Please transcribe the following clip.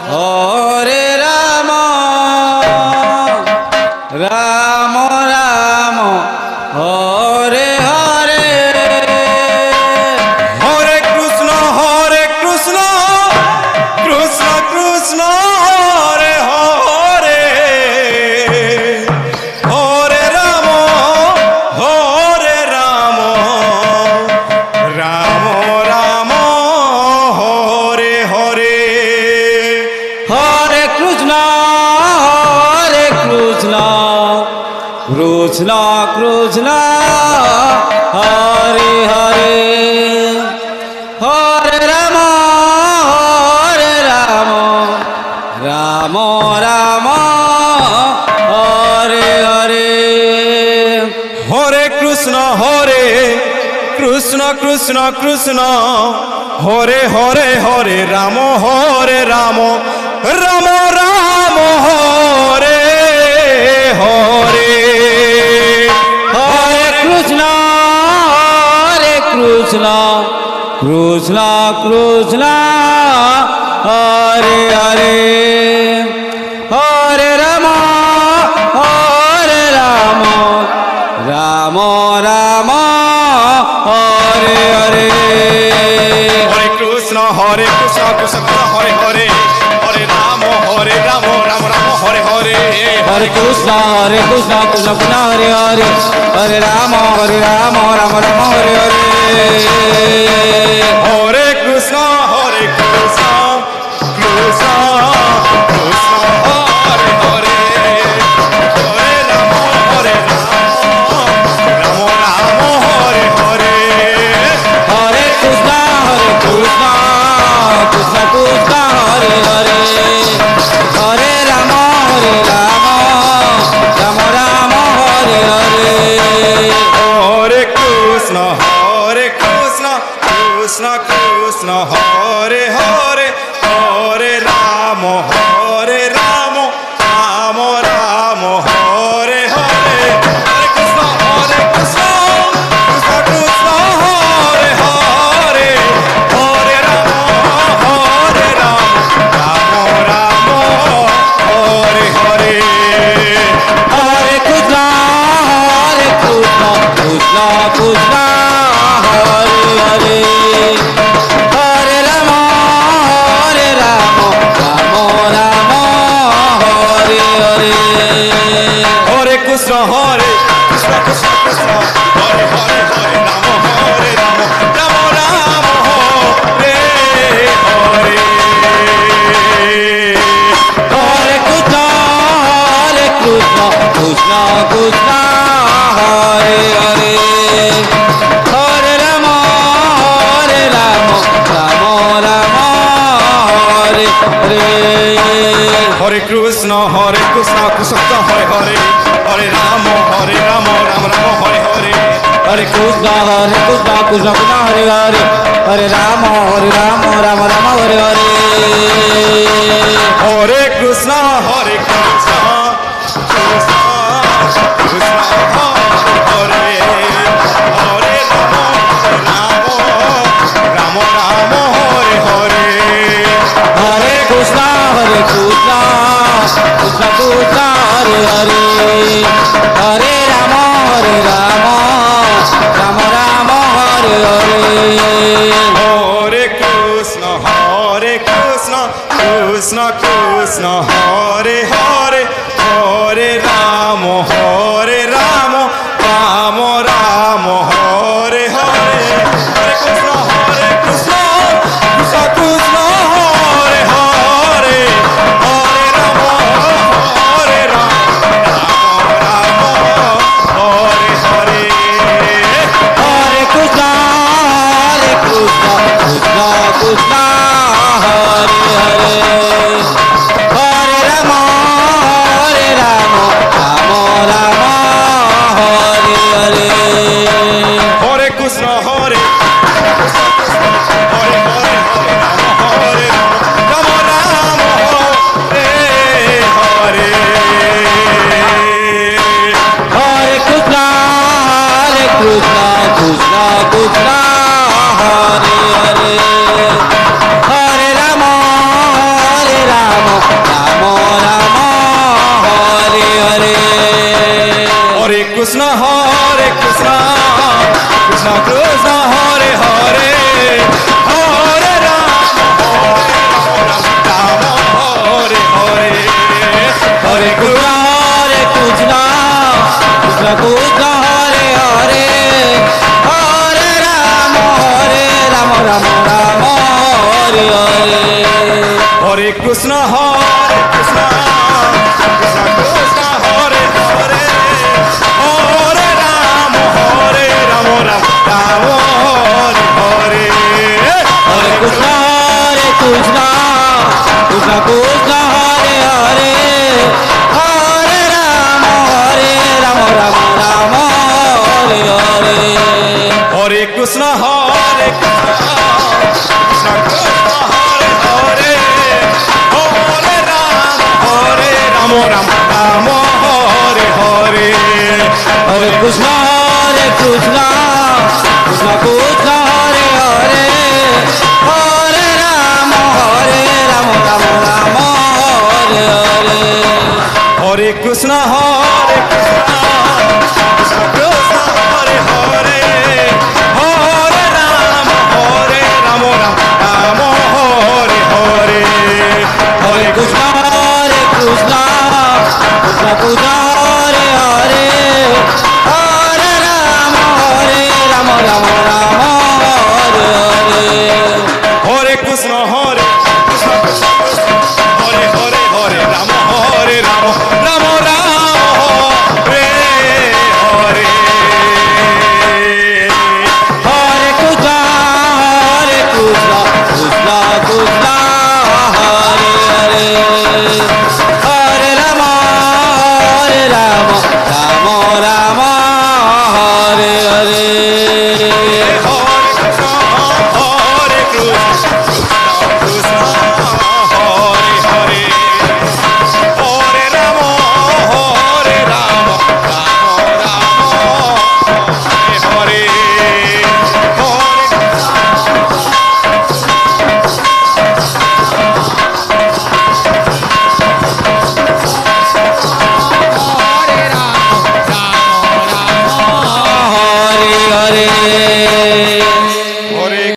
Hare Ram Ram Ram Hare Hare Hare Krishna Krishna Krishna Hare Hare Hare Ram Ram Ram Hare Hare Hare Krishna Krishna Krishna Hare Hare Hare Ram Ram Ram Hare Hare Hare Krishna Krishna Krishna Hare Hare Hare Ram Ram Ram Hare Hare Hare Krishna Krishna Krishna Hare Hare Hare Ram Ram Ram Hare Hare Hare Krishna Krishna Hare Hare Hare Ram Ram Hare Hare Hare Krishna Krishna Krishna Hare Hare Hare Ram Ram Ram Hare Hare Hare Krishna Krishna Krishna Hare Hare Hare Ram Ram Ram Hare Hare Hare Krishna Krishna Krishna Hare Hare Hare Ram Ram Ram Hare Hare Hare Krishna Krishna Krishna Hare Hare Hare Ram Ram Ram Hare Hare Hare Krishna Krishna Krishna Hare Hare Hare Ram Ram Hare Hare Hare Krishna Krishna Krishna Hare Hare Hare Ram Ram Ram Hare Hare Hare Krishna Krishna Krishna Hare Hare Hare Ram Ram Ram Hare Hare Hare Krishna Krishna Krishna Hare Hare Hare Ram Ram Ram Hare Hare Hare Krishna Krishna Hare Hare Hare Ram Ram Ram Hare Hare Hare Krishna Krishna Krishna Hare Hare Hare Ram Ram Ram Hare Hare Hare Krishna Krishna Krishna Hare Hare Ram Ram Hare Hare Hare Krishna Krishna Krishna Hare Hare Hare Ram Ram Ram Hare Hare Hare Krishna Krishna Krishna Hare Hare Hare Ram Ram Ram Hare Hare Hare Krishna Krishna Krishna Hare Hare Hare Ram Ram Hare Hare Hare Krishna Krishna Krishna Hare Hare Hare Ram Ram Ram Hare Krishna Hare Krishna Krishna Krishna Hare Hare Hare Ram Ram Ram Hare Hare Hare Krishna, Krishna Krishna